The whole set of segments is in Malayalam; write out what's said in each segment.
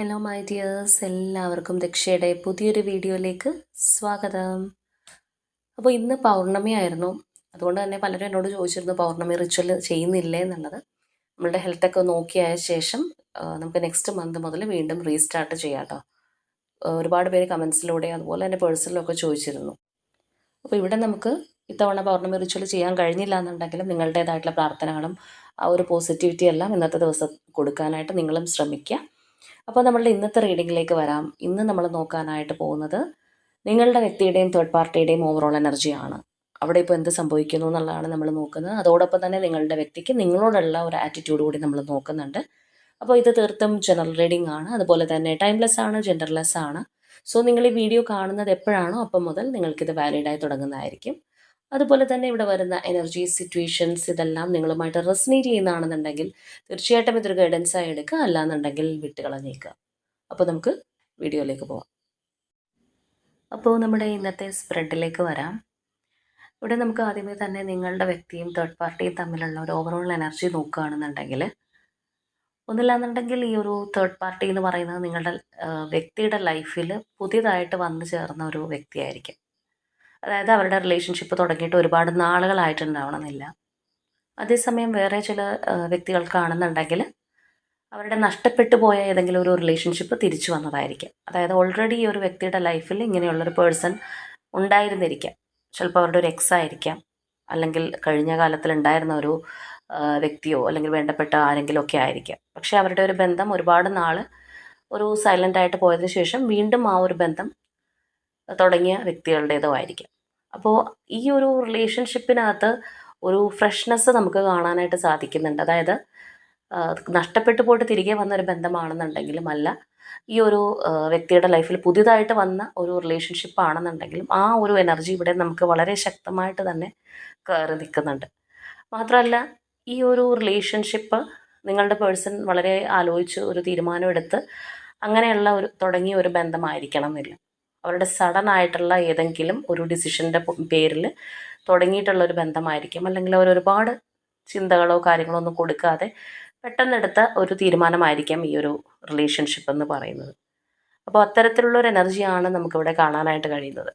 ഹലോ മൈ ഡിയേഴ്സ്, എല്ലാവർക്കും ദക്ഷയുടെ പുതിയൊരു വീഡിയോയിലേക്ക് സ്വാഗതം. അപ്പോൾ ഇന്ന് പൗർണമി ആയിരുന്നു. അതുകൊണ്ട് തന്നെ പലരും എന്നോട് ചോദിച്ചിരുന്നു പൗർണമി റിച്വൽ ചെയ്യുന്നില്ലേ എന്നുള്ളത്. നമ്മളുടെ ഹെൽത്തൊക്കെ നോക്കിയായ ശേഷം നമുക്ക് നെക്സ്റ്റ് മന്ത് മുതൽ വീണ്ടും റീസ്റ്റാർട്ട് ചെയ്യാം കേട്ടോ. ഒരുപാട് പേര് കമൻസിലൂടെ അതുപോലെ തന്നെ പേഴ്സണലൊക്കെ ചോദിച്ചിരുന്നു. അപ്പോൾ ഇവിടെ നമുക്ക് ഇത്തവണ പൗർണമി റിച്വൽ ചെയ്യാൻ കഴിഞ്ഞില്ല എന്നുണ്ടെങ്കിലും നിങ്ങളുടേതായിട്ടുള്ള പ്രാർത്ഥനകളും ആ ഒരു പോസിറ്റിവിറ്റി എല്ലാം ഇന്നത്തെ ദിവസം കൊടുക്കാനായിട്ട് നിങ്ങളും ശ്രമിക്കുക. അപ്പോൾ നമ്മളുടെ ഇന്നത്തെ റീഡിങ്ങിലേക്ക് വരാം. ഇന്ന് നമ്മൾ നോക്കാനായിട്ട് പോകുന്നത് നിങ്ങളുടെ വ്യക്തിയുടെയും തേർഡ് പാർട്ടിയുടെയും ഓവറോൾ എനർജിയാണ്. അവിടെ ഇപ്പോൾ എന്ത് സംഭവിക്കുന്നു എന്നുള്ളതാണ് നമ്മൾ നോക്കുന്നത്. അതോടൊപ്പം തന്നെ നിങ്ങളുടെ വ്യക്തിക്ക് നിങ്ങളോടുള്ള ഒരു ആറ്റിറ്റ്യൂഡ് കൂടി നമ്മൾ നോക്കുന്നുണ്ട്. അപ്പോൾ ഇത് തീർത്തും ജനറൽ റീഡിംഗ് ആണ്. അതുപോലെ തന്നെ ടൈംലെസ് ആണ്, ജെൻഡർലെസ് ആണ്. സോ നിങ്ങൾ ഈ വീഡിയോ കാണുന്നത് എപ്പോഴാണോ അപ്പം മുതൽ നിങ്ങൾക്കിത് വാലിഡായി തുടങ്ങുന്നതായിരിക്കും. അതുപോലെ തന്നെ ഇവിടെ വരുന്ന എനർജി സിറ്റുവേഷൻസ് ഇതെല്ലാം നിങ്ങളുമായിട്ട് റെസനേറ്റ് ചെയ്യുന്നതാണെന്നുണ്ടെങ്കിൽ തീർച്ചയായിട്ടും ഇതൊരു ഗൈഡൻസായി എടുക്കുക, അല്ലാന്നുണ്ടെങ്കിൽ വിട്ടുകളഞ്ഞേക്കുക. അപ്പോൾ നമുക്ക് വീഡിയോയിലേക്ക് പോവാം. അപ്പോൾ നമ്മുടെ ഇന്നത്തെ സ്പ്രെഡിലേക്ക് വരാം. ഇവിടെ നമുക്ക് ആദ്യമേ തന്നെ നിങ്ങളുടെ വ്യക്തിയും തേർഡ് പാർട്ടിയും തമ്മിലുള്ള ഒരു ഓവറോൾ എനർജി നോക്കുകയാണെന്നുണ്ടെങ്കിൽ, ഒന്നില്ലാന്നുണ്ടെങ്കിൽ ഈ ഒരു തേർഡ് പാർട്ടി എന്ന് പറയുന്നത് നിങ്ങളുടെ വ്യക്തിയുടെ ലൈഫിൽ പുതിയതായിട്ട് വന്നു ചേർന്ന ഒരു വ്യക്തിയായിരിക്കും. അതായത് അവരുടെ റിലേഷൻഷിപ്പ് തുടങ്ങിയിട്ട് ഒരുപാട് നാളുകളായിട്ടുണ്ടാവണമെന്നില്ല. അതേസമയം വേറെ ചില വ്യക്തികൾക്കാണെന്നുണ്ടെങ്കിൽ അവരുടെ നഷ്ടപ്പെട്ടു പോയ ഏതെങ്കിലും ഒരു റിലേഷൻഷിപ്പ് തിരിച്ചു വന്നതായിരിക്കും. അതായത് ഓൾറെഡി ഈ ഒരു വ്യക്തിയുടെ ലൈഫിൽ ഇങ്ങനെയുള്ളൊരു പേഴ്സൺ ഉണ്ടായിരുന്നിരിക്കാം. ചിലപ്പോൾ അവരുടെ ഒരു എക്സ് ആയിരിക്കാം, അല്ലെങ്കിൽ കഴിഞ്ഞ കാലത്തിൽ ഉണ്ടായിരുന്ന ഒരു വ്യക്തിയോ അല്ലെങ്കിൽ വേണ്ടപ്പെട്ട ആരെങ്കിലും ഒക്കെ ആയിരിക്കാം. പക്ഷേ അവരുടെ ഒരു ബന്ധം ഒരുപാട് നാൾ ഒരു സൈലൻ്റായിട്ട് പോയതിനു ശേഷം വീണ്ടും ആ ഒരു ബന്ധം തുടങ്ങിയ വ്യക്തികളുടേതോ ആയിരിക്കും. അപ്പോൾ ഈ ഒരു റിലേഷൻഷിപ്പിനകത്ത് ഒരു ഫ്രഷ്നെസ് നമുക്ക് കാണാനായിട്ട് സാധിക്കുന്നുണ്ട്. അതായത് നഷ്ടപ്പെട്ടു പോയിട്ട് തിരികെ വന്നൊരു ബന്ധമാണെന്നുണ്ടെങ്കിലും അല്ല, ഈ ഒരു വ്യക്തിയുടെ ലൈഫിൽ പുതിയതായിട്ട് വന്ന ഒരു റിലേഷൻഷിപ്പ് ആണെന്നുണ്ടെങ്കിലും ആ ഒരു എനർജി ഇവിടെ നമുക്ക് വളരെ ശക്തമായിട്ട് തന്നെ കയറി നിൽക്കുന്നുണ്ട്. മാത്രമല്ല, ഈ ഒരു റിലേഷൻഷിപ്പ് നിങ്ങളുടെ പേഴ്സൺ വളരെ ആലോചിച്ച് ഒരു തീരുമാനമെടുത്ത് അങ്ങനെയുള്ള ഒരു തുടങ്ങിയ ഒരു ബന്ധമായിരിക്കണം എന്നില്ല. അവരുടെ സഡൻ ആയിട്ടുള്ള ഏതെങ്കിലും ഒരു ഡിസിഷൻ്റെ പേരിൽ തുടങ്ങിയിട്ടുള്ളൊരു ബന്ധമായിരിക്കും. അല്ലെങ്കിൽ അവർ ഒരുപാട് ചിന്തകളോ കാര്യങ്ങളോ ഒന്നും കൊടുക്കാതെ പെട്ടെന്നെടുത്ത ഒരു തീരുമാനമായിരിക്കാം ഈ ഒരു റിലേഷൻഷിപ്പ് എന്ന് പറയുന്നത്. അപ്പോൾ അത്തരത്തിലുള്ളൊരു എനർജിയാണ് നമുക്കിവിടെ കാണാനായിട്ട് കഴിയുന്നത്.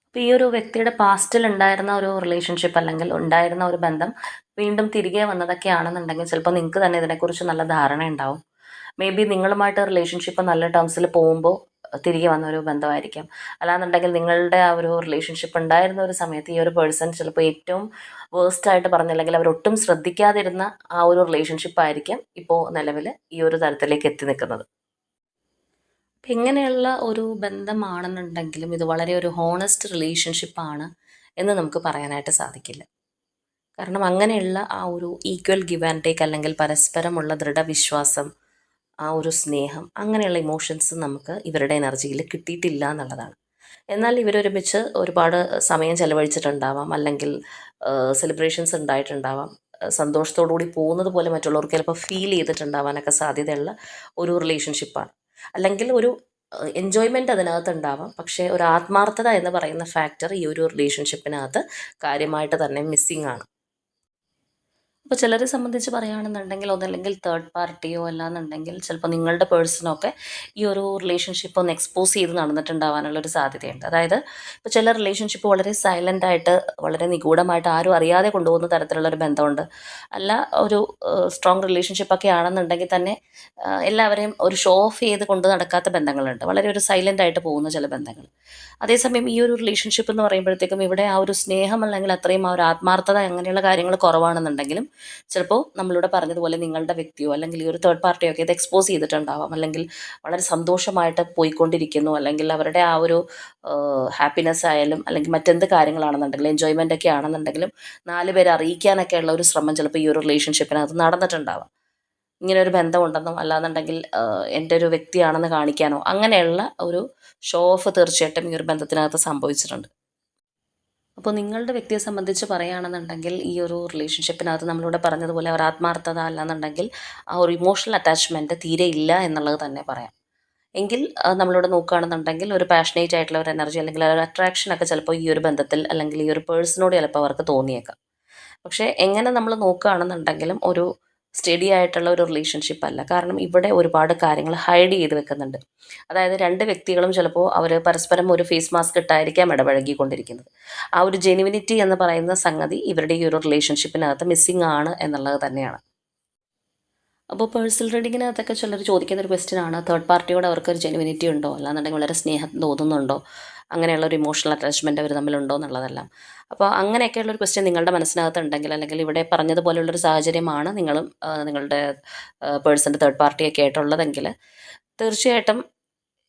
അപ്പോൾ ഈ ഒരു വ്യക്തിയുടെ പാസ്റ്റിൽ ഉണ്ടായിരുന്ന ഒരു റിലേഷൻഷിപ്പ് അല്ലെങ്കിൽ ഉണ്ടായിരുന്ന ഒരു ബന്ധം വീണ്ടും തിരികെ വന്നതൊക്കെ ആണെന്നുണ്ടെങ്കിൽ ചിലപ്പോൾ നിങ്ങൾക്ക് തന്നെ ഇതിനെക്കുറിച്ച് നല്ല ധാരണ ഉണ്ടാവും. മേ ബി നിങ്ങളുമായിട്ട് റിലേഷൻഷിപ്പ് നല്ല ടേംസിൽ പോകുമ്പോൾ തിരികെ വന്ന ഒരു ബന്ധമായിരിക്കാം. അല്ലാന്നുണ്ടെങ്കിൽ നിങ്ങളുടെ ആ ഒരു റിലേഷൻഷിപ്പ് ഉണ്ടായിരുന്ന ഒരു സമയത്ത് ഈ ഒരു പേഴ്സൺ ചിലപ്പോൾ ഏറ്റവും വേഴ്സ്റ്റായിട്ട് പറഞ്ഞില്ലെങ്കിൽ അവരൊട്ടും ശ്രദ്ധിക്കാതിരുന്ന ആ ഒരു റിലേഷൻഷിപ്പ് ആയിരിക്കാം ഇപ്പോൾ നിലവിൽ ഈ ഒരു തരത്തിലേക്ക് എത്തി നിൽക്കുന്നത്. അപ്പം ഇങ്ങനെയുള്ള ഒരു ബന്ധമാണെന്നുണ്ടെങ്കിലും ഇത് വളരെ ഒരു ഹോണസ്റ്റ് റിലേഷൻഷിപ്പാണ് എന്ന് നമുക്ക് പറയാനായിട്ട് സാധിക്കില്ല. കാരണം അങ്ങനെയുള്ള ആ ഒരു ഈക്വൽ ഗിവ് ആൻഡ് ടേക്ക് അല്ലെങ്കിൽ പരസ്പരമുള്ള ദൃഢവിശ്വാസം, ആ ഒരു സ്നേഹം, അങ്ങനെയുള്ള ഇമോഷൻസ് നമുക്ക് ഇവരുടെ എനർജിയിൽ കിട്ടിയിട്ടില്ല എന്നുള്ളതാണ്. എന്നാൽ ഇവരൊരുമിച്ച് ഒരുപാട് സമയം ചെലവഴിച്ചിട്ടുണ്ടാവാം, അല്ലെങ്കിൽ സെലിബ്രേഷൻസ് ഉണ്ടായിട്ടുണ്ടാവാം. സന്തോഷത്തോടുകൂടി പോകുന്നത് പോലെ മറ്റുള്ളവർക്ക് ചിലപ്പോൾ ഫീൽ ചെയ്തിട്ടുണ്ടാവാനൊക്കെ സാധ്യതയുള്ള ഒരു റിലേഷൻഷിപ്പാണ്. അല്ലെങ്കിൽ ഒരു എൻജോയ്മെൻ്റ് അതിനകത്ത് ഉണ്ടാവാം, പക്ഷേ ഒരു ആത്മാർത്ഥത എന്ന് പറയുന്ന ഫാക്ടർ ഈ ഒരു റിലേഷൻഷിപ്പിനകത്ത് കാര്യമായിട്ട് തന്നെ മിസ്സിങ് ആണ്. അപ്പോൾ ചിലരെ സംബന്ധിച്ച് പറയുകയാണെന്നുണ്ടെങ്കിൽ ഒന്നല്ലെങ്കിൽ തേർഡ് പാർട്ടിയോ അല്ലാന്നുണ്ടെങ്കിൽ ചിലപ്പോൾ നിങ്ങളുടെ പേഴ്സണൊക്കെ ഈ ഒരു റിലേഷൻഷിപ്പ് ഒന്ന് എക്സ്പോസ് ചെയ്ത് നടന്നിട്ടുണ്ടാവാനുള്ളൊരു സാധ്യതയുണ്ട്. അതായത് ഇപ്പോൾ ചില റിലേഷൻഷിപ്പ് വളരെ സൈലൻ്റായിട്ട് വളരെ നിഗൂഢമായിട്ട് ആരും അറിയാതെ കൊണ്ടുപോകുന്ന തരത്തിലുള്ളൊരു ബന്ധമുണ്ട്. അല്ല, ഒരു സ്ട്രോങ് റിലേഷൻഷിപ്പൊക്കെ ആണെന്നുണ്ടെങ്കിൽ തന്നെ എല്ലാവരെയും ഒരു ഷോ ഓഫ് ചെയ്ത് കൊണ്ട് നടക്കാത്ത ബന്ധങ്ങളുണ്ട്, വളരെ ഒരു സൈലൻ്റായിട്ട് പോകുന്ന ചില ബന്ധങ്ങൾ. അതേസമയം ഈ ഒരു റിലേഷൻഷിപ്പ് എന്ന് പറയുമ്പോഴത്തേക്കും ഇവിടെ ആ ഒരു സ്നേഹം അല്ലെങ്കിൽ അത്രയും ആ ഒരു ആത്മാർത്ഥത അങ്ങനെയുള്ള കാര്യങ്ങൾ കുറവാണെന്നുണ്ടെങ്കിലും ചിലപ്പോൾ നമ്മളിവിടെ പറഞ്ഞതുപോലെ നിങ്ങളുടെ വ്യക്തിയോ അല്ലെങ്കിൽ ഈ ഒരു തേർഡ് പാർട്ടിയോ ഒക്കെ ഇത് എക്സ്പോസ് ചെയ്തിട്ടുണ്ടാവാം, അല്ലെങ്കിൽ വളരെ സന്തോഷമായിട്ട് പോയിക്കൊണ്ടിരിക്കുന്നു, അല്ലെങ്കിൽ അവരുടെ ആ ഒരു ഹാപ്പിനെസ് ആയാലും അല്ലെങ്കിൽ മറ്റെന്ത് കാര്യങ്ങളാണെന്നുണ്ടെങ്കിലും എൻജോയ്മെൻ്റ് ഒക്കെ ആണെന്നുണ്ടെങ്കിലും 4 പേരെ അറിയിക്കാനൊക്കെ ഉള്ള ഒരു ശ്രമം ചിലപ്പോൾ ഈ ഒരു റിലേഷൻഷിപ്പിനകത്ത് നടന്നിട്ടുണ്ടാവാം. ഇങ്ങനെ ഒരു ബന്ധമുണ്ടെന്നോ അല്ലാന്നുണ്ടെങ്കിൽ എൻ്റെ ഒരു വ്യക്തിയാണെന്ന് കാണിക്കാനോ അങ്ങനെയുള്ള ഒരു ഷോ ഓഫ് തീർച്ചയായിട്ടും ഈ ഒരു ബന്ധത്തിനകത്ത് സംഭവിച്ചിട്ടുണ്ട്. അപ്പോൾ നിങ്ങളുടെ വ്യക്തിയെ സംബന്ധിച്ച് പറയുകയാണെന്നുണ്ടെങ്കിൽ ഈ ഒരു റിലേഷൻഷിപ്പിനകത്ത് നമ്മളിവിടെ പറഞ്ഞതുപോലെ ഒരു ആത്മാർത്ഥത അല്ലാന്നുണ്ടെങ്കിൽ ആ ഒരു ഇമോഷണൽ അറ്റാച്ച്മെൻറ്റ് തീരെ ഇല്ല എന്നുള്ളത് തന്നെ പറയാം. എങ്കിൽ നമ്മളിവിടെ നോക്കുകയാണെന്നുണ്ടെങ്കിൽ ഒരു പാഷനേറ്റ് ആയിട്ടുള്ള ഒരു എനർജി അല്ലെങ്കിൽ ഒരു അട്രാക്ഷനൊക്കെ ചിലപ്പോൾ ഈ ഒരു ബന്ധത്തിൽ അല്ലെങ്കിൽ ഈ ഒരു പേഴ്സണോട് ചിലപ്പോൾ അവർക്ക് തോന്നിയേക്കാം. പക്ഷേ എങ്ങനെ നമ്മൾ നോക്കുകയാണെന്നുണ്ടെങ്കിലും ഒരു സ്റ്റഡി ആയിട്ടുള്ള ഒരു റിലേഷൻഷിപ്പ് അല്ല. കാരണം ഇവിടെ ഒരുപാട് കാര്യങ്ങൾ ഹൈഡ് ചെയ്ത് വെക്കുന്നുണ്ട്. അതായത് രണ്ട് വ്യക്തികളും ചിലപ്പോൾ അവർ പരസ്പരം ഒരു ഫേസ് മാസ്ക് ഇട്ടായിരിക്കാം ഇടപഴകിക്കൊണ്ടിരിക്കുന്നത്. ആ ഒരു ജെനുവിനിറ്റി എന്ന് പറയുന്ന സംഗതി ഇവരുടെ ഈ ഒരു റിലേഷൻഷിപ്പിനകത്ത് മിസ്സിംഗ് ആണ് എന്നുള്ളത് തന്നെയാണ്. അപ്പോൾ പേഴ്സണൽ റീഡിങ്ങിനകത്തൊക്കെ ചിലർ ചോദിക്കുന്ന ഒരു ക്വസ്റ്റ്യൻ ആണ്, തേർഡ് പാർട്ടിയോട് അവർക്കൊരു ജെനുവിനിറ്റി ഉണ്ടോ, അല്ലാന്നുണ്ടെങ്കിൽ വളരെ സ്നേഹം തോന്നുന്നുണ്ടോ, അങ്ങനെയുള്ള ഒരു ഇമോഷണൽ അറ്റാച്ച്മെൻറ്റ് അവർ തമ്മിലുണ്ടോ എന്നുള്ളതെല്ലാം. അപ്പോൾ അങ്ങനെയൊക്കെയുള്ളൊരു ക്വസ്റ്റ്യൻ നിങ്ങളുടെ മനസ്സിനകത്ത് ഉണ്ടെങ്കിൽ, അല്ലെങ്കിൽ ഇവിടെ പറഞ്ഞതുപോലുള്ളൊരു സാഹചര്യമാണ് നിങ്ങളും നിങ്ങളുടെ പേഴ്സൻ്റെ തേർഡ് പാർട്ടിയൊക്കെ ആയിട്ടുള്ളതെങ്കിൽ, തീർച്ചയായിട്ടും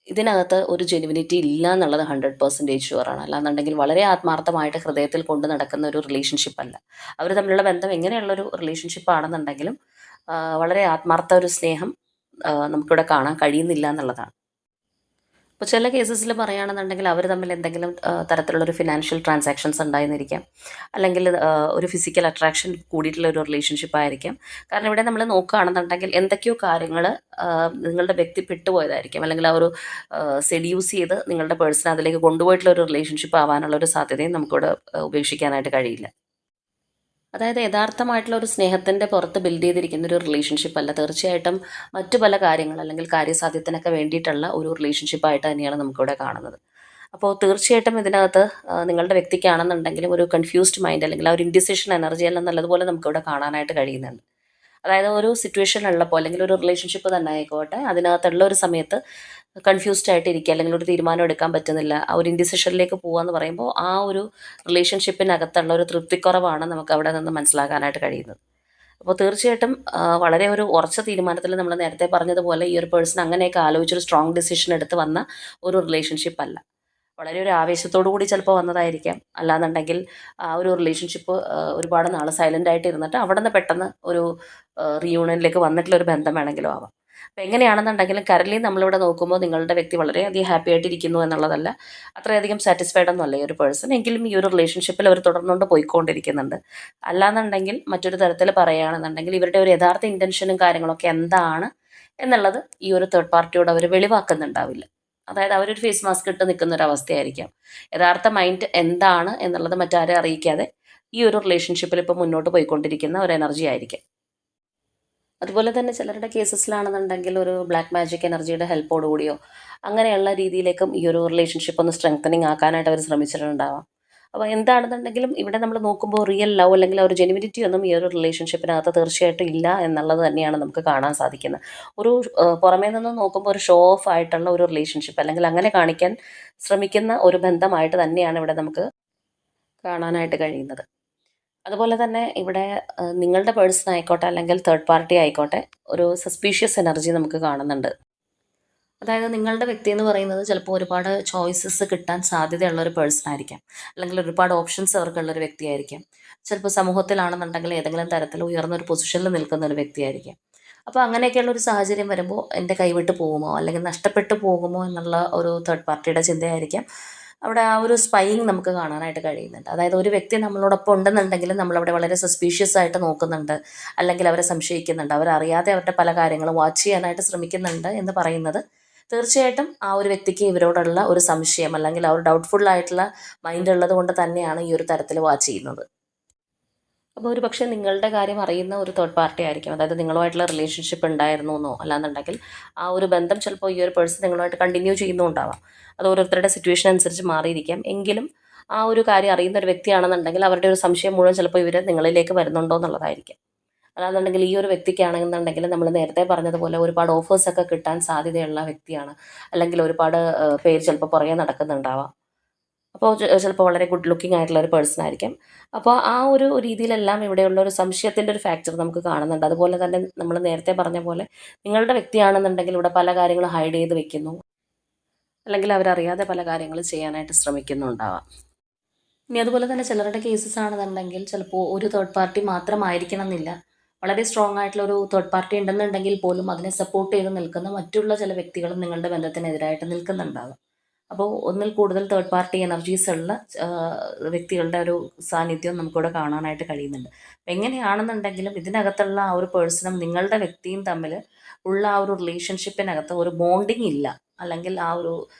ഇതിനകത്ത് ഒരു ജെനുവിനിറ്റി ഇല്ല എന്നുള്ളത് 100% ഷുവറാണ്. അല്ലാന്നുണ്ടെങ്കിൽ വളരെ ആത്മാർത്ഥമായിട്ട് ഹൃദയത്തിൽ കൊണ്ട് നടക്കുന്ന ഒരു റിലേഷൻഷിപ്പ് അല്ല. അവർ തമ്മിലുള്ള ബന്ധം എങ്ങനെയുള്ളൊരു റിലേഷൻഷിപ്പ് ആണെന്നുണ്ടെങ്കിലും വളരെ ആത്മാർത്ഥ ഒരു സ്നേഹം നമുക്കിവിടെ കാണാൻ കഴിയുന്നില്ല എന്നുള്ളതാണ്. ഇപ്പോൾ ചില കേസസിൽ പറയുകയാണെന്നുണ്ടെങ്കിൽ അവർ തമ്മിൽ എന്തെങ്കിലും തരത്തിലുള്ളൊരു ഫിനാൻഷ്യൽ ട്രാൻസാക്ഷൻസ് ഉണ്ടായിരുന്നിരിക്കാം, അല്ലെങ്കിൽ ഒരു ഫിസിക്കൽ അട്രാക്ഷൻ കൂടിയിട്ടുള്ള ഒരു റിലേഷൻഷിപ്പ് ആയിരിക്കാം. കാരണം ഇവിടെ നമ്മൾ നോക്കുകയാണെന്നുണ്ടെങ്കിൽ എന്തൊക്കെയോ കാര്യങ്ങൾ നിങ്ങളുടെ വ്യക്തി പെട്ടുപോയതായിരിക്കും, അല്ലെങ്കിൽ ആ ഒരു സെഡ്യൂസ് ചെയ്ത് നിങ്ങളുടെ പേഴ്സണെ അതിലേക്ക് കൊണ്ടുപോയിട്ടുള്ള ഒരു റിലേഷൻഷിപ്പ് ആവാനുള്ള ഒരു സാധ്യതയും നമുക്കിവിടെ ഉപേക്ഷിക്കാനായിട്ട് കഴിയില്ല. അതായത് യഥാർത്ഥമായിട്ടുള്ള ഒരു സ്നേഹത്തിൻ്റെ പുറത്ത് ബിൽഡ് ചെയ്തിരിക്കുന്ന ഒരു റിലേഷൻഷിപ്പ് അല്ല, തീർച്ചയായിട്ടും മറ്റു പല കാര്യങ്ങൾ അല്ലെങ്കിൽ കാര്യസാധ്യത്തിനൊക്കെ വേണ്ടിയിട്ടുള്ള ഒരു റിലേഷൻഷിപ്പായിട്ട് തന്നെയാണ് നമുക്കിവിടെ കാണുന്നത്. അപ്പോൾ തീർച്ചയായിട്ടും ഇതിനകത്ത് നിങ്ങളുടെ വ്യക്തിക്കാണെന്നുണ്ടെങ്കിലും ഒരു കൺഫ്യൂസ്ഡ് മൈൻഡ്, അല്ലെങ്കിൽ ആ ഒരു ഇൻഡിസിഷൻ എനർജി എല്ലാം നല്ലതുപോലെ നമുക്കിവിടെ കാണാനായിട്ട് കഴിയുന്നുണ്ട്. അതായത് ഒരു സിറ്റുവേഷൻ ഉള്ളപ്പോൾ, അല്ലെങ്കിൽ ഒരു റിലേഷൻഷിപ്പ് തന്നെ ആയിക്കോട്ടെ, അതിനകത്തുള്ള ഒരു സമയത്ത് കൺഫ്യൂസ്ഡ് ആയിട്ടിരിക്കുക, അല്ലെങ്കിൽ ഒരു തീരുമാനം എടുക്കാൻ പറ്റുന്നില്ല, ആ ഒരു ഇൻഡിസിഷനിലേക്ക് പോകാന്ന് പറയുമ്പോൾ ആ ഒരു റിലേഷൻഷിപ്പിനകത്തുള്ള ഒരു തൃപ്തിക്കുറവാണ് നമുക്ക് അവിടെ നിന്ന് മനസ്സിലാക്കാനായിട്ട് കഴിയുന്നത്. അപ്പോൾ തീർച്ചയായിട്ടും വളരെ ഒരു ഉറച്ച തീരുമാനത്തിൽ, നമ്മൾ നേരത്തെ പറഞ്ഞതുപോലെ, ഈ ഒരു പേഴ്സൺ അങ്ങനെയൊക്കെ ആലോചിച്ചൊരു സ്ട്രോങ് ഡിസിഷൻ എടുത്ത് വന്ന ഒരു റിലേഷൻഷിപ്പ് അല്ല. വളരെ ഒരു ആവേശത്തോടു കൂടി ചിലപ്പോൾ വന്നതായിരിക്കാം. അല്ലാന്നുണ്ടെങ്കിൽ ആ ഒരു റിലേഷൻഷിപ്പ് ഒരുപാട് നാൾ സൈലൻ്റ് ആയിട്ട് ഇരുന്നിട്ട് അവിടെ നിന്ന് പെട്ടെന്ന് ഒരു റീയൂണിയനിലേക്ക് വന്നിട്ടുള്ളൊരു ബന്ധം വേണമെങ്കിലും ആവാം. അപ്പോൾ എങ്ങനെയാണെന്നുണ്ടെങ്കിലും കറൻലി നമ്മളിവിടെ നോക്കുമ്പോൾ നിങ്ങളുടെ വ്യക്തി വളരെയധികം ഹാപ്പി ആയിട്ടിരിക്കുന്നു എന്നുള്ളതല്ല, അത്രയധികം സാറ്റിസ്ഫൈഡ് ഒന്നുമല്ല ഈ ഒരു പേഴ്സൺ. എങ്കിലും ഈ ഒരു റിലേഷൻഷിപ്പിൽ അവർ തുടർന്നുകൊണ്ട് പോയിക്കൊണ്ടിരിക്കുന്നുണ്ട്. അല്ലാന്നുണ്ടെങ്കിൽ മറ്റൊരു തരത്തിൽ പറയുകയാണെന്നുണ്ടെങ്കിൽ ഇവരുടെ ഒരു യഥാർത്ഥ ഇൻറ്റൻഷനും കാര്യങ്ങളൊക്കെ എന്താണ് എന്നുള്ളത് ഈ ഒരു തേർഡ് പാർട്ടിയോട് അവർ വെളിവാക്കുന്നുണ്ടാവില്ല. അതായത് അവരൊരു ഫേസ് മാസ്ക് ഇട്ട് നിൽക്കുന്ന ഒരു അവസ്ഥയായിരിക്കാം. യഥാർത്ഥ മൈൻഡ് എന്താണ് എന്നുള്ളത് മറ്റാരെ അറിയിക്കാതെ ഈ ഒരു റിലേഷൻഷിപ്പിൽ ഇപ്പോൾ മുന്നോട്ട് പോയിക്കൊണ്ടിരിക്കുന്ന ഒരു എനർജി ആയിരിക്കാം. അതുപോലെ തന്നെ ചിലരുടെ കേസസിലാണെന്നുണ്ടെങ്കിൽ ഒരു ബ്ലാക്ക് മാജിക് എനർജിയുടെ ഹെൽപ്പോട് കൂടിയോ അങ്ങനെയുള്ള രീതിയിലേക്കും ഈ ഒരു റിലേഷൻഷിപ്പ് ഒന്ന് സ്ട്രെങ്തനിങ് ആക്കാനായിട്ട് അവർ ശ്രമിച്ചിട്ടുണ്ടാവാം. അപ്പോൾ എന്താണെന്നുണ്ടെങ്കിലും ഇവിടെ നമ്മൾ നോക്കുമ്പോൾ റിയൽ ലവ് അല്ലെങ്കിൽ ഒരു ജെനുവിനിറ്റി ഒന്നും ഈ ഒരു റിലേഷൻഷിപ്പിനകത്ത് തീർച്ചയായിട്ടും ഇല്ല എന്നുള്ളത് തന്നെയാണ് നമുക്ക് കാണാൻ സാധിക്കുന്നത്. ഒരു പുറമേ നിന്ന് നോക്കുമ്പോൾ ഒരു ഷോ ഓഫ് ആയിട്ടുള്ള ഒരു റിലേഷൻഷിപ്പ്, അല്ലെങ്കിൽ അങ്ങനെ കാണിക്കാൻ ശ്രമിക്കുന്ന ഒരു ബന്ധമായിട്ട് തന്നെയാണ് ഇവിടെ നമുക്ക് കാണാനായിട്ട് കഴിയുന്നത്. അതുപോലെ തന്നെ ഇവിടെ നിങ്ങളുടെ പേഴ്സൺ ആയിക്കോട്ടെ, അല്ലെങ്കിൽ തേർഡ് പാർട്ടി ആയിക്കോട്ടെ, ഒരു സസ്പീഷ്യസ് എനർജി നമുക്ക് കാണുന്നുണ്ട്. അതായത് നിങ്ങളുടെ വ്യക്തി എന്ന് പറയുന്നത് ചിലപ്പോൾ ഒരുപാട് ചോയ്സസ് കിട്ടാൻ സാധ്യതയുള്ള ഒരു പേഴ്സൺ ആയിരിക്കാം, അല്ലെങ്കിൽ ഒരുപാട് ഓപ്ഷൻസ് അവർക്കുള്ളൊരു വ്യക്തിയായിരിക്കാം. ചിലപ്പോൾ സമൂഹത്തിലാണെന്നുണ്ടെങ്കിൽ ഏതെങ്കിലും തരത്തിൽ ഉയർന്ന ഒരു പൊസിഷനിൽ നിൽക്കുന്ന ഒരു വ്യക്തിയായിരിക്കാം. അപ്പോൾ അങ്ങനെയൊക്കെയുള്ള ഒരു സാഹചര്യം വരുമ്പോൾ എൻ്റെ കൈവിട്ട് പോകുമോ, അല്ലെങ്കിൽ നഷ്ടപ്പെട്ടു പോകുമോ എന്നുള്ള ഒരു തേർഡ് പാർട്ടിയുടെ ചിന്തയായിരിക്കാം അവിടെ ആ ഒരു സ്പൈയിങ് നമുക്ക് കാണാനായിട്ട് കഴിയുന്നുണ്ട്. അതായത് ഒരു വ്യക്തി നമ്മളോടൊപ്പം ഉണ്ടെന്നുണ്ടെങ്കിൽ നമ്മളവിടെ വളരെ സസ്പീഷ്യസ് ആയിട്ട് നോക്കുന്നുണ്ട്, അല്ലെങ്കിൽ അവരെ സംശയിക്കുന്നുണ്ട്, അവരറിയാതെ അവരുടെ പല കാര്യങ്ങളും വാച്ച് ചെയ്യാനായിട്ട് ശ്രമിക്കുന്നുണ്ട് എന്ന് പറയുന്നത് തീർച്ചയായിട്ടും ആ ഒരു വ്യക്തിക്ക് ഇവരോടുള്ള ഒരു സംശയം, അല്ലെങ്കിൽ ആ ഒരു ഡൗട്ട്ഫുൾ ആയിട്ടുള്ള മൈൻഡ് ഉള്ളത് കൊണ്ട് തന്നെയാണ് ഈ ഒരു തരത്തിൽ വാച്ച് ചെയ്യുന്നത്. അപ്പോൾ ഒരു പക്ഷേ നിങ്ങളുടെ കാര്യം അറിയുന്ന ഒരു തേർഡ് പാർട്ടി ആയിരിക്കും. അതായത് നിങ്ങളുമായിട്ടുള്ള റിലേഷൻഷിപ്പ് ഉണ്ടായിരുന്നു എന്നോ, അല്ലാന്നുണ്ടെങ്കിൽ ആ ഒരു ബന്ധം ചിലപ്പോൾ ഈ ഒരു പേഴ്സൺ നിങ്ങളുമായിട്ട് കണ്ടിന്യൂ ചെയ്യുന്നുണ്ടാവാം. അത് ഓരോരുത്തരുടെ സിറ്റുവേഷൻ അനുസരിച്ച് മാറിയിരിക്കാം. എങ്കിലും ആ ഒരു കാര്യം അറിയുന്ന ഒരു വ്യക്തിയാണെന്നുണ്ടെങ്കിൽ അവരുടെ ഒരു സംശയം മുഴുവൻ ചിലപ്പോൾ ഇവർ നിങ്ങളിലേക്ക് വരുന്നുണ്ടോ എന്നുള്ളതായിരിക്കാം. അല്ലാന്നുണ്ടെങ്കിൽ ഈ ഒരു വ്യക്തിക്കാണെന്നുണ്ടെങ്കിൽ നമ്മൾ നേരത്തെ പറഞ്ഞതുപോലെ ഒരുപാട് ഓഫേഴ്സൊക്കെ കിട്ടാൻ സാധ്യതയുള്ള വ്യക്തിയാണ്, അല്ലെങ്കിൽ ഒരുപാട് പേര് ചിലപ്പോൾ പുറകെ നടക്കുന്നുണ്ടാവാം. അപ്പോൾ ചിലപ്പോൾ വളരെ ഗുഡ് ലുക്കിംഗ് ആയിട്ടുള്ള ഒരു പേഴ്സൺ ആയിരിക്കും. അപ്പോൾ ആ ഒരു രീതിയിലെല്ലാം ഇവിടെയുള്ള ഒരു സംശയത്തിൻ്റെ ഒരു ഫാക്ടർ നമുക്ക് കാണുന്നുണ്ട്. അതുപോലെ തന്നെ നമ്മൾ നേരത്തെ പറഞ്ഞ പോലെ നിങ്ങളുടെ വ്യക്തിയാണെന്നുണ്ടെങ്കിൽ ഇവിടെ പല കാര്യങ്ങളും ഹൈഡ് ചെയ്ത് വെക്കുന്നു, അല്ലെങ്കിൽ അവരറിയാതെ പല കാര്യങ്ങളും ചെയ്യാനായിട്ട് ശ്രമിക്കുന്നുണ്ടാവാം. ഇനി അതുപോലെ തന്നെ ചിലരുടെ കേസസ് ആണെന്നുണ്ടെങ്കിൽ ചിലപ്പോൾ ഒരു തേർഡ് പാർട്ടി മാത്രമായിരിക്കണം എന്നില്ല, വളരെ സ്ട്രോങ് ആയിട്ടുള്ള ഒരു തേർഡ് പാർട്ടി ഉണ്ടെന്നുണ്ടെങ്കിൽ പോലും അതിനെ സപ്പോർട്ട് ചെയ്ത് നിൽക്കുന്ന മറ്റുള്ള ചില വ്യക്തികളും നിങ്ങളുടെ ബന്ധത്തിനെതിരായിട്ട് നിൽക്കുന്നുണ്ടാകും. അപ്പോൾ ഒന്നിൽ കൂടുതൽ തേർഡ് പാർട്ടി എനർജീസ് ഉള്ള വ്യക്തികളുടെ ഒരു സാന്നിധ്യം നമുക്കിവിടെ കാണാനായിട്ട് കഴിയുന്നുണ്ട്. എങ്ങനെയാണെന്നുണ്ടെങ്കിലും ഇതിനകത്തുള്ള ആ ഒരു പേഴ്സണും നിങ്ങളുടെ വ്യക്തിയും തമ്മിൽ ഉള്ള ആ ഒരു റിലേഷൻഷിപ്പിനകത്ത് ഒരു ബോണ്ടിങ് ഇല്ല, അല്ലെങ്കിൽ ആ ഒരു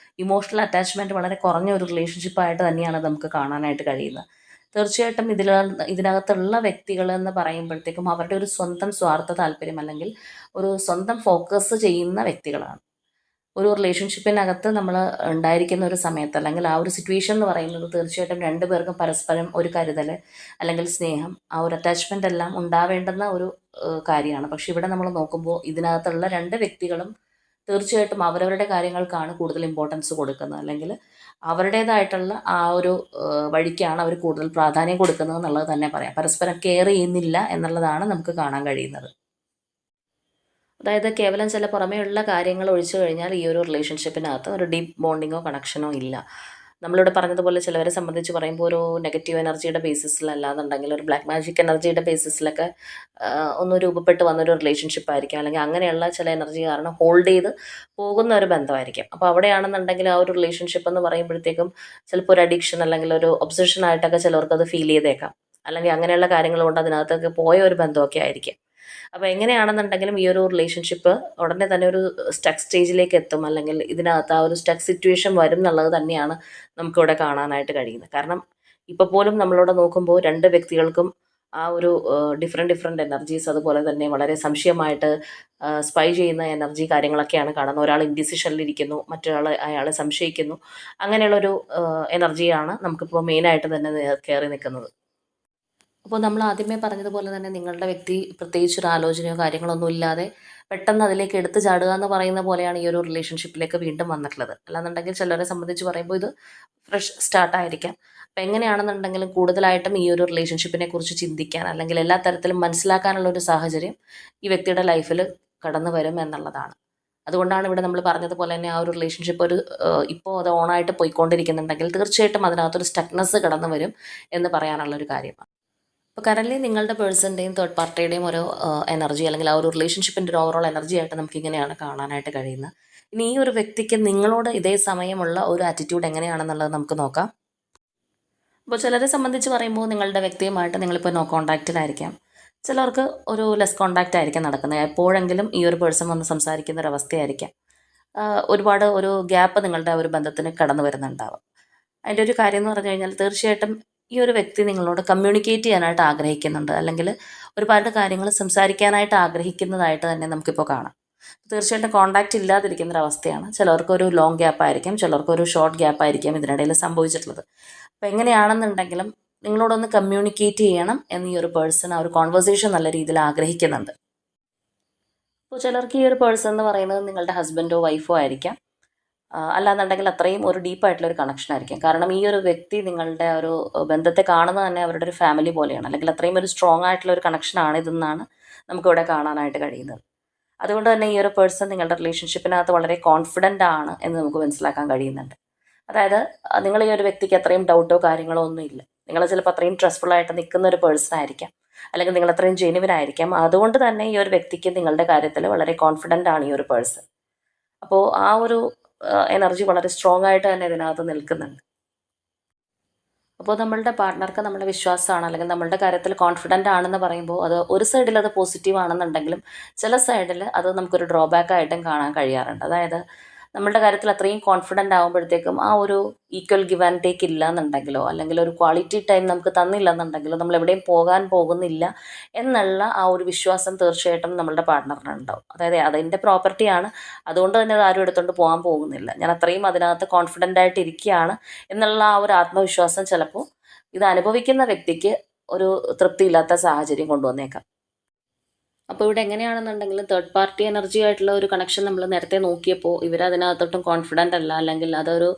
ഇമോഷണൽ അറ്റാച്ച്മെൻറ്റ് വളരെ കുറഞ്ഞ ഒരു റിലേഷൻഷിപ്പായിട്ട് തന്നെയാണ് നമുക്ക് കാണാനായിട്ട് കഴിയുന്നത്. തീർച്ചയായിട്ടും ഇതിനകത്തുള്ള വ്യക്തികൾ എന്ന് പറയുമ്പോഴത്തേക്കും അവരുടെ ഒരു സ്വന്തം സ്വാർത്ഥ താല്പര്യം അല്ലെങ്കിൽ ഒരു സ്വന്തം ഫോക്കസ് ചെയ്യുന്ന വ്യക്തികളാണ്. ഒരു റിലേഷൻഷിപ്പിനകത്ത് നമ്മൾ ഉണ്ടായിരിക്കുന്ന ഒരു സമയത്ത് അല്ലെങ്കിൽ ആ ഒരു സിറ്റുവേഷൻ എന്ന് പറയുന്നത് തീർച്ചയായിട്ടും രണ്ടു പേർക്കും പരസ്പരം ഒരു കരുതൽ അല്ലെങ്കിൽ സ്നേഹം, ആ ഒരു അറ്റാച്ച്മെൻ്റ് എല്ലാം ഉണ്ടാവേണ്ടുന്ന ഒരു കാര്യമാണ്. പക്ഷെ ഇവിടെ നമ്മൾ നോക്കുമ്പോൾ ഇതിനകത്തുള്ള രണ്ട് വ്യക്തികളും തീർച്ചയായിട്ടും അവരവരുടെ കാര്യങ്ങൾക്കാണ് കൂടുതൽ ഇമ്പോർട്ടൻസ് കൊടുക്കുന്നത്, അല്ലെങ്കിൽ അവരുടേതായിട്ടുള്ള ആ ഒരു വഴിക്കാണ് അവർ കൂടുതൽ പ്രാധാന്യം കൊടുക്കുന്നത് എന്നുള്ളത് തന്നെ പറയാം. പരസ്പരം കെയർ ചെയ്യുന്നില്ല എന്നുള്ളതാണ് നമുക്ക് കാണാൻ കഴിയുന്നത്. അതായത് കേവലം ചില പുറമേയുള്ള കാര്യങ്ങൾ ഒഴിച്ചു കഴിഞ്ഞാൽ ഈ ഒരു റിലേഷൻഷിപ്പിനകത്ത് ഒരു ഡീപ്പ് ബോണ്ടിങ്ങോ കണക്ഷനോ ഇല്ല. നമ്മളിവിടെ പറഞ്ഞതുപോലെ ചിലവരെ സംബന്ധിച്ച് പറയുമ്പോൾ ഒരു നെഗറ്റീവ് എനർജിയുടെ ബേസിസിലല്ലാന്നുണ്ടെങ്കിൽ ഒരു ബ്ലാക്ക് മാജിക് എനർജിയുടെ ബേസിസിലൊക്കെ ഒന്ന് രൂപപ്പെട്ട് വന്നൊരു റിലേഷൻഷിപ്പ് ആയിരിക്കും, അല്ലെങ്കിൽ അങ്ങനെയുള്ള ചില എനർജി കാരണം ഹോൾഡ് ചെയ്ത് പോകുന്ന ഒരു ബന്ധമായിരിക്കും. അപ്പോൾ അവിടെയാണെന്നുണ്ടെങ്കിൽ ആ ഒരു റിലേഷൻഷിപ്പ് എന്ന് പറയുമ്പോഴത്തേക്കും ചിലപ്പോൾ ഒരു അഡിക്ഷൻ അല്ലെങ്കിൽ ഒരു ഒബ്സഷൻ ആയിട്ടൊക്കെ ചിലർക്ക് അത് ഫീൽ ചെയ്തേക്കാം, അല്ലെങ്കിൽ അങ്ങനെയുള്ള കാര്യങ്ങൾ കൊണ്ട് അതിനകത്തൊക്കെ പോയ ഒരു ബന്ധമൊക്കെ ആയിരിക്കും. അപ്പോൾ എങ്ങനെയാണെന്നുണ്ടെങ്കിലും ഈ ഒരു റിലേഷൻഷിപ്പ് ഉടനെ തന്നെ ഒരു സ്റ്റക്ക് സ്റ്റേജിലേക്ക് എത്തും, അല്ലെങ്കിൽ ഇതിനകത്ത് ആ ഒരു സ്റ്റക്ക് സിറ്റുവേഷൻ വരും എന്നുള്ളത് തന്നെയാണ് നമുക്കിവിടെ കാണാനായിട്ട് കഴിയുന്നത്. കാരണം ഇപ്പോൾ പോലും നമ്മളിവിടെ നോക്കുമ്പോൾ രണ്ട് വ്യക്തികൾക്കും ആ ഒരു ഡിഫറെൻറ്റ് എനർജീസ്, അതുപോലെ തന്നെ വളരെ സംശയമായിട്ട് സ്പൈ ചെയ്യുന്ന എനർജി കാര്യങ്ങളൊക്കെയാണ് കാണുന്നത്. ഒരാൾ ഇൻഡിസിഷനിലിരിക്കുന്നു, മറ്റൊരാൾ അയാളെ സംശയിക്കുന്നു. അങ്ങനെയുള്ളൊരു എനർജിയാണ് നമുക്കിപ്പോൾ മെയിനായിട്ട് തന്നെ കയറി നിൽക്കുന്നത്. അപ്പോൾ നമ്മൾ ആദ്യമേ പറഞ്ഞതുപോലെ തന്നെ നിങ്ങളുടെ വ്യക്തി പ്രത്യേകിച്ചൊരു ആലോചനയോ കാര്യങ്ങളൊന്നും ഇല്ലാതെ പെട്ടെന്ന് അതിലേക്ക് എടുത്തു ചാടുക എന്ന് പറയുന്ന പോലെയാണ് ഈ ഒരു റിലേഷൻഷിപ്പിലേക്ക് വീണ്ടും വന്നിട്ടുള്ളത്. അല്ലാന്നുണ്ടെങ്കിൽ ചിലരെ സംബന്ധിച്ച് പറയുമ്പോൾ ഇത് ഫ്രഷ് സ്റ്റാർട്ടായിരിക്കാം. അപ്പോൾ എങ്ങനെയാണെന്നുണ്ടെങ്കിലും കൂടുതലായിട്ടും ഈ ഒരു റിലേഷൻഷിപ്പിനെ കുറിച്ച് ചിന്തിക്കാൻ അല്ലെങ്കിൽ എല്ലാ തരത്തിലും മനസ്സിലാക്കാനുള്ള ഒരു സാഹചര്യം ഈ വ്യക്തിയുടെ ലൈഫിൽ കടന്നു വരും എന്നുള്ളതാണ്. അതുകൊണ്ടാണ് ഇവിടെ നമ്മൾ പറഞ്ഞതുപോലെ തന്നെ ആ ഒരു റിലേഷൻഷിപ്പ് ഒരു ഇപ്പോൾ അത് ഓണായിട്ട് പോയിക്കൊണ്ടിരിക്കുന്നുണ്ടെങ്കിൽ തീർച്ചയായിട്ടും അതിനകത്തൊരു സ്റ്റക്നെസ് കടന്നു വരും എന്ന് പറയാനുള്ളൊരു കാര്യമാണ്. അപ്പോൾ കറൻറ്റ്ലി നിങ്ങളുടെ പേഴ്സൻ്റെയും തേർഡ് പാർട്ടിയുടെയും ഒരു എനർജി അല്ലെങ്കിൽ ആ ഒരു റിലേഷൻഷിപ്പിൻ്റെ ഒരു ഓവറോൾ എനർജി ആയിട്ട് നമുക്കിങ്ങനെയാണ് കാണാനായിട്ട് കഴിയുന്നത്. ഇനി ഈ ഒരു വ്യക്തിക്ക് നിങ്ങളോട് ഇതേ സമയമുള്ള ഒരു ആറ്റിറ്റ്യൂഡ് എങ്ങനെയാണെന്നുള്ളത് നമുക്ക് നോക്കാം. അപ്പോൾ ചിലരെ സംബന്ധിച്ച് പറയുമ്പോൾ നിങ്ങളുടെ വ്യക്തിയുമായിട്ട് നിങ്ങളിപ്പോൾ നോ കോൺടാക്റ്റിലായിരിക്കാം. ചിലർക്ക് ഒരു ലെസ് കോൺടാക്റ്റ് ആയിരിക്കാം നടക്കുന്നത്. എപ്പോഴെങ്കിലും ഈ ഒരു പേഴ്സൺ വന്ന് സംസാരിക്കുന്ന ഒരു അവസ്ഥയായിരിക്കാം. ഒരുപാട് ഒരു ഗ്യാപ്പ് നിങ്ങളുടെ ഒരു ബന്ധത്തിന് കടന്നു വരുന്നുണ്ടാവും. അതിൻ്റെ ഒരു കാര്യം എന്ന് പറഞ്ഞു കഴിഞ്ഞാൽ തീർച്ചയായിട്ടും ഈ ഒരു വ്യക്തി നിങ്ങളോട് കമ്മ്യൂണിക്കേറ്റ് ചെയ്യാനായിട്ട് ആഗ്രഹിക്കുന്നുണ്ട്, അല്ലെങ്കിൽ ഒരുപാട് കാര്യങ്ങൾ സംസാരിക്കാനായിട്ട് ആഗ്രഹിക്കുന്നതായിട്ട് തന്നെ നമുക്കിപ്പോൾ കാണാം. തീർച്ചയായിട്ടും കോൺടാക്റ്റ് ഇല്ലാതിരിക്കുന്നൊരവസ്ഥയാണ്. ചിലർക്കൊരു ലോങ് ഗ്യാപ്പ് ആയിരിക്കും, ചിലർക്കൊരു ഷോർട്ട് ഗ്യാപ്പ് ആയിരിക്കും ഇതിനിടയിൽ സംഭവിച്ചിട്ടുള്ളത്. അപ്പോൾ എങ്ങനെയാണെന്നുണ്ടെങ്കിലും നിങ്ങളോടൊന്ന് കമ്മ്യൂണിക്കേറ്റ് ചെയ്യണം എന്ന് ഈ ഒരു പേഴ്സൺ ആ ഒരു കോൺവെർസേഷൻ നല്ല രീതിയിൽ ആഗ്രഹിക്കുന്നുണ്ട്. അപ്പോൾ ചിലർക്ക് ഈ ഒരു പേഴ്സൺ എന്ന് പറയുന്നത് നിങ്ങളുടെ ഹസ്ബൻഡോ വൈഫോ ആയിരിക്കാം. അല്ലാന്നുണ്ടെങ്കിൽ അത്രയും ഒരു ഡീപ്പായിട്ടുള്ളൊരു കണക്ഷൻ ആയിരിക്കും. കാരണം ഈ ഒരു വ്യക്തി നിങ്ങളുടെ ഒരു ബന്ധത്തെ കാണുന്നത് തന്നെ അവരുടെ ഒരു ഫാമിലി പോലെയാണ്, അല്ലെങ്കിൽ അത്രയും ഒരു സ്ട്രോങ് ആയിട്ടുള്ള ഒരു കണക്ഷനാണ് ഇതെന്നാണ് നമുക്കിവിടെ കാണാനായിട്ട് കഴിയുന്നത്. അതുകൊണ്ട് തന്നെ ഈ ഒരു പേഴ്സൺ നിങ്ങളുടെ റിലേഷൻഷിപ്പിനകത്ത് വളരെ കോൺഫിഡൻ്റ് ആണ് എന്ന് നമുക്ക് മനസ്സിലാക്കാൻ കഴിയുന്നുണ്ട്. അതായത് നിങ്ങൾ ഈ ഒരു വ്യക്തിക്ക് അത്രയും ഡൗട്ടോ കാര്യങ്ങളോ ഒന്നും ഇല്ല. നിങ്ങൾ ചിലപ്പോൾ അത്രയും ട്രസ്റ്റ്ഫുള്ളായിട്ട് നിൽക്കുന്ന ഒരു പേഴ്സൺ ആയിരിക്കാം, അല്ലെങ്കിൽ നിങ്ങൾ അത്രയും ജെനുവിൻ ആയിരിക്കാം. അതുകൊണ്ട് തന്നെ ഈ ഒരു വ്യക്തിക്ക് നിങ്ങളുടെ കാര്യത്തിൽ വളരെ കോൺഫിഡൻ്റ് ആണ് ഈ ഒരു പേഴ്സൺ. അപ്പോൾ ആ ഒരു എനർജി വളരെ സ്ട്രോങ് ആയിട്ട് തന്നെ ഇതിനകത്ത് നിൽക്കുന്നുണ്ട്. അപ്പോൾ നമ്മളുടെ പാർട്ട്ണർക്ക് നമ്മുടെ വിശ്വാസമാണ്, അല്ലെങ്കിൽ നമ്മളുടെ കാര്യത്തിൽ കോൺഫിഡൻ്റ് ആണെന്ന് പറയുമ്പോൾ അത് ഒരു സൈഡിൽ അത് പോസിറ്റീവ് ആണെന്നുണ്ടെങ്കിലും ചില സൈഡിൽ അത് നമുക്കൊരു ഡ്രോബാക്ക് ആയിട്ടും കാണാൻ കഴിയാറുണ്ട്. അതായത് നമ്മളുടെ കാര്യത്തിൽ അത്രയും കോൺഫിഡൻ്റ് ആകുമ്പോഴത്തേക്കും ആ ഒരു ഈക്വൽ ഗിവ് ആൻഡ് ടേക്ക് ഇല്ല എന്നുണ്ടെങ്കിലോ, അല്ലെങ്കിൽ ഒരു ക്വാളിറ്റി ടൈം നമുക്ക് തന്നില്ല എന്നുണ്ടെങ്കിലോ, നമ്മൾ എവിടെയും പോകാൻ പോകുന്നില്ല എന്നുള്ള ആ ഒരു വിശ്വാസം തീർച്ചയായിട്ടും നമ്മളുടെ പാർട്ട്ണറിനുണ്ടാവും. അതായത് അതെൻ്റെ പ്രോപ്പർട്ടിയാണ്, അതുകൊണ്ട് തന്നെ അത് ആരും എടുത്തുകൊണ്ട് പോകാൻ പോകുന്നില്ല, ഞാൻ അത്രയും അതിനകത്ത് കോൺഫിഡൻ്റ് ആയിട്ട് ഇരിക്കുകയാണ് എന്നുള്ള ആ ഒരു ആത്മവിശ്വാസം ചിലപ്പോൾ ഇത് അനുഭവിക്കുന്ന വ്യക്തിക്ക് ഒരു തൃപ്തിയില്ലാത്ത സാഹചര്യം കൊണ്ടുവന്നേക്കാം. അപ്പോൾ ഇവിടെ എങ്ങനെയാണെന്നുണ്ടെങ്കിലും തേർഡ് പാർട്ടി എനർജി ആയിട്ടുള്ള ഒരു കണക്ഷൻ നമ്മൾ നേരത്തെ നോക്കിയപ്പോൾ ഇവരതിനകത്തോട്ടും കോൺഫിഡൻ്റ് അല്ല, അല്ലെങ്കിൽ അതൊരു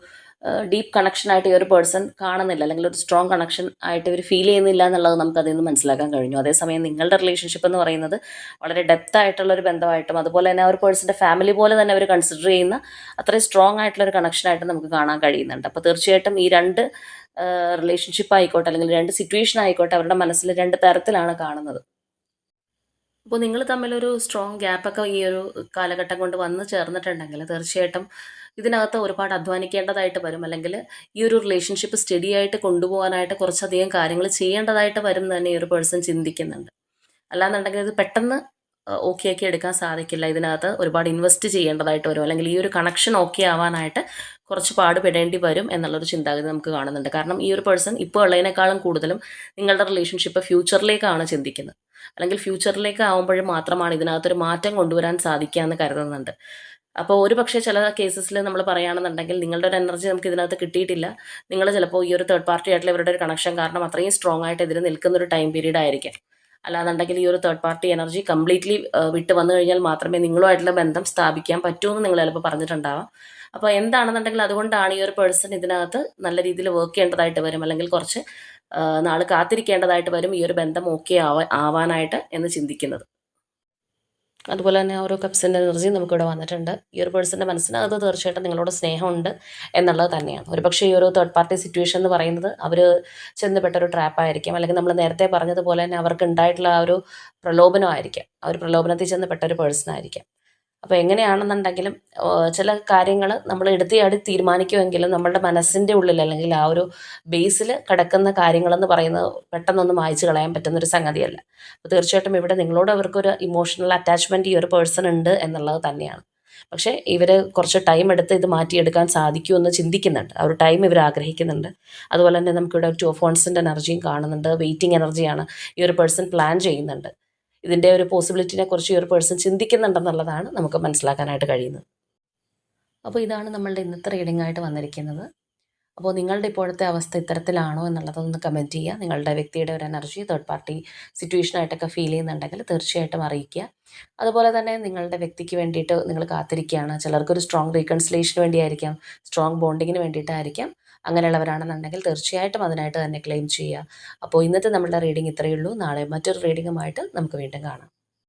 ഡീപ്പ് കണക്ഷനായിട്ട് ഈ ഒരു പേഴ്സൺ കാണുന്നില്ല, അല്ലെങ്കിൽ ഒരു സ്ട്രോങ് കണക്ഷൻ ആയിട്ട് ഇവർ ഫീൽ ചെയ്യുന്നില്ല എന്നുള്ളത് നമുക്ക് അതിൽ നിന്ന് മനസ്സിലാക്കാൻ കഴിഞ്ഞു. അതേസമയം നിങ്ങളുടെ റിലേഷൻഷിപ്പ് എന്ന് പറയുന്നത് വളരെ ഡെപ്ത് ആയിട്ടുള്ളൊരു ബന്ധമായിട്ടും അതുപോലെ തന്നെ ആ ഒരു പേഴ്സൻ്റെ ഫാമിലി പോലെ തന്നെ അവർ കൺസിഡർ ചെയ്യുന്ന അത്രയും സ്ട്രോങ് ആയിട്ടുള്ളൊരു കണക്ഷനായിട്ട് നമുക്ക് കാണാൻ കഴിയുന്നുണ്ട്. അപ്പോൾ തീർച്ചയായിട്ടും ഈ രണ്ട് റിലേഷൻഷിപ്പ് ആയിക്കോട്ടെ, അല്ലെങ്കിൽ രണ്ട് സിറ്റുവേഷൻ ആയിക്കോട്ടെ, അവരുടെ മനസ്സിൽ രണ്ട് തരത്തിലാണ് കാണുന്നത്. അപ്പോൾ നിങ്ങൾ തമ്മിലൊരു സ്ട്രോങ് ഗ്യാപ്പൊക്കെ ഈ ഒരു കാലഘട്ടം കൊണ്ട് വന്ന് ചേർന്നിട്ടുണ്ടെങ്കിൽ തീർച്ചയായിട്ടും ഇതിനകത്ത് ഒരുപാട് അധ്വാനിക്കേണ്ടതായിട്ട് വരും, അല്ലെങ്കിൽ ഈ ഒരു റിലേഷൻഷിപ്പ് സ്റ്റഡി ആയിട്ട് കൊണ്ടുപോകാനായിട്ട് കുറച്ചധികം കാര്യങ്ങൾ ചെയ്യേണ്ടതായിട്ട് വരും എന്ന് തന്നെ ഈ ഒരു പേഴ്സൺ ചിന്തിക്കുന്നുണ്ട്. അല്ലാന്നുണ്ടെങ്കിൽ ഇത് പെട്ടെന്ന് ഓക്കെ ആക്കി എടുക്കാൻ സാധിക്കില്ല. ഇതിനകത്ത് ഒരുപാട് ഇൻവെസ്റ്റ് ചെയ്യേണ്ടതായിട്ട് വരും, അല്ലെങ്കിൽ ഈ ഒരു കണക്ഷൻ ഓക്കെ ആവാനായിട്ട് കുറച്ച് പാടുപെടേണ്ടി വരും എന്നുള്ളൊരു ചിന്താഗതി നമുക്ക് കാണുന്നുണ്ട്. കാരണം ഈ ഒരു പേഴ്സൺ ഇപ്പോൾ ഉള്ളതിനേക്കാളും കൂടുതലും നിങ്ങളുടെ റിലേഷൻഷിപ്പ് ഫ്യൂച്ചറിലേക്കാണ് ചിന്തിക്കുന്നത്, അല്ലെങ്കിൽ ഫ്യൂച്ചറിലേക്ക് ആകുമ്പോഴും മാത്രമാണ് ഇതിനകത്തൊരു മാറ്റം കൊണ്ടുവരാൻ സാധിക്കുക എന്ന് കരുതുന്നുണ്ട്. അപ്പോൾ ഒരു പക്ഷേ ചില കേസസിൽ നമ്മൾ പറയുകയാണെന്നുണ്ടെങ്കിൽ നിങ്ങളുടെ ഒരു എനർജി നമുക്ക് ഇതിനകത്ത് കിട്ടിയിട്ടില്ല. നിങ്ങൾ ചിലപ്പോൾ ഈ ഒരു തേർഡ് പാർട്ടി ആയിട്ടുള്ള ഇവരുടെ ഒരു കണക്ഷൻ കാരണം അത്രയും സ്ട്രോങ് ആയിട്ട് ഇതിൽ നിൽക്കുന്ന ഒരു ടൈം പീരീഡ് ആയിരിക്കും. അല്ലാന്നുണ്ടെങ്കിൽ ഈ ഒരു തേർഡ് പാർട്ടി എനർജി കംപ്ലീറ്റ്ലി വിട്ട് വന്നു കഴിഞ്ഞാൽ മാത്രമേ നിങ്ങളുമായിട്ടുള്ള ബന്ധം സ്ഥാപിക്കാൻ പറ്റൂ എന്ന് നിങ്ങൾ ചിലപ്പോൾ പറഞ്ഞിട്ടുണ്ടാവാം. അപ്പോൾ എന്താണെന്നുണ്ടെങ്കിൽ അതുകൊണ്ടാണ് ഈ ഒരു പേഴ്സൺ ഇതിനകത്ത് നല്ല രീതിയിൽ വർക്ക് ചെയ്യേണ്ടതായിട്ട് വരും, അല്ലെങ്കിൽ കുറച്ച് നാൾ കാത്തിരിക്കേണ്ടതായിട്ട് വരും ഈ ഒരു ബന്ധം ഓക്കെ ആവാനായിട്ട് എന്ന് ചിന്തിക്കുന്നത്. അതുപോലെ തന്നെ ഓരോ കപ്സിൻ്റെ എനർജി നമുക്കിവിടെ വന്നിട്ടുണ്ട്. ഈ ഒരു പേഴ്സൻ്റെ മനസ്സിനകത്ത് തീർച്ചയായിട്ടും നിങ്ങളോട് സ്നേഹമുണ്ട് എന്നുള്ളത് തന്നെയാണ്. ഒരുപക്ഷെ ഈ ഒരു തേർഡ് പാർട്ടി സിറ്റുവേഷൻ എന്ന് പറയുന്നത് അവർ ചെന്നപ്പെട്ടൊരു ട്രാപ്പായിരിക്കും, അല്ലെങ്കിൽ നമ്മൾ നേരത്തെ പറഞ്ഞതുപോലെ തന്നെ അവർക്ക് ഉണ്ടായിട്ടുള്ള ആ ഒരു പ്രലോഭനമായിരിക്കാം, ആ ഒരു പ്രലോഭനത്തിൽ ചെന്നപ്പെട്ട ഒരു പേഴ്സൺ ആയിരിക്കാം. അപ്പോൾ എങ്ങനെയാണെന്നുണ്ടെങ്കിലും ചില കാര്യങ്ങൾ നമ്മൾ എടുത്തിയാടി തീരുമാനിക്കുമെങ്കിലും നമ്മളുടെ മനസ്സിൻ്റെ ഉള്ളിൽ, അല്ലെങ്കിൽ ആ ഒരു ബേസിൽ കിടക്കുന്ന കാര്യങ്ങളെന്ന് പറയുന്നത് പെട്ടെന്നൊന്നും മായ്ച്ചു കളയാൻ പറ്റുന്നൊരു സംഗതിയല്ല. അപ്പോൾ തീർച്ചയായിട്ടും ഇവിടെ നിങ്ങളോട് അവർക്കൊരു ഇമോഷണൽ അറ്റാച്ച്മെൻറ്റ് ഈ ഒരു പേഴ്സൺ ഉണ്ട് എന്നുള്ളത് തന്നെയാണ്. പക്ഷേ ഇവർ കുറച്ച് ടൈം എടുത്ത് ഇത് മാറ്റിയെടുക്കാൻ സാധിക്കുമെന്ന് ചിന്തിക്കുന്നുണ്ട്, ആ ഒരു ടൈം ഇവർ ആഗ്രഹിക്കുന്നുണ്ട്. അതുപോലെ തന്നെ നമുക്കിവിടെ 2 ഓഫ് വൺസിൻ്റെ എനർജിയും കാണുന്നുണ്ട്. വെയിറ്റിംഗ് എനർജിയാണ് ഈ ഒരു പേഴ്സൺ പ്ലാൻ ചെയ്യുന്നുണ്ട്. ഇതിൻ്റെ ഒരു പോസിബിലിറ്റിനെ കുറിച്ച് ഈ ഒരു പേഴ്സൺ ചിന്തിക്കുന്നുണ്ടെന്നുള്ളതാണ് നമുക്ക് മനസ്സിലാക്കാനായിട്ട് കഴിയുന്നത്. അപ്പോൾ ഇതാണ് നമ്മളുടെ ഇന്നത്തെ റീഡിംഗ് ആയിട്ട് വന്നിരിക്കുന്നത്. അപ്പോൾ നിങ്ങളുടെ ഇപ്പോഴത്തെ അവസ്ഥ ഇത്തരത്തിലാണോ എന്നുള്ളതൊന്ന് കമൻറ്റ് ചെയ്യുക. നിങ്ങളുടെ വ്യക്തിയുടെ ഒരു എനർജി തേർഡ് പാർട്ടി സിറ്റുവേഷനായിട്ടൊക്കെ ഫീൽ ചെയ്യുന്നുണ്ടെങ്കിൽ തീർച്ചയായിട്ടും അറിയിക്കുക. അതുപോലെ തന്നെ നിങ്ങളുടെ വ്യക്തിക്ക് വേണ്ടിയിട്ട് നിങ്ങൾ കാത്തിരിക്കുകയാണ്. ചിലർക്കൊരു സ്ട്രോങ് റീകൺസിലേഷന് വേണ്ടിയായിരിക്കാം, സ്ട്രോങ് ബോണ്ടിങ്ങിന് വേണ്ടിയിട്ടായിരിക്കാം. അങ്ങനെയുള്ളവരാണെന്നുണ്ടെങ്കിൽ തീർച്ചയായിട്ടും അതിനായിട്ട് തന്നെ ക്ലെയിം ചെയ്യുക. അപ്പോൾ ഇന്നത്തെ നമ്മളുടെ റീഡിംഗ് ഇത്രയേ ഉള്ളൂ. നാളെ മറ്റൊരു റീഡിങ്ങുമായിട്ട് നമുക്ക് വീണ്ടും കാണാം.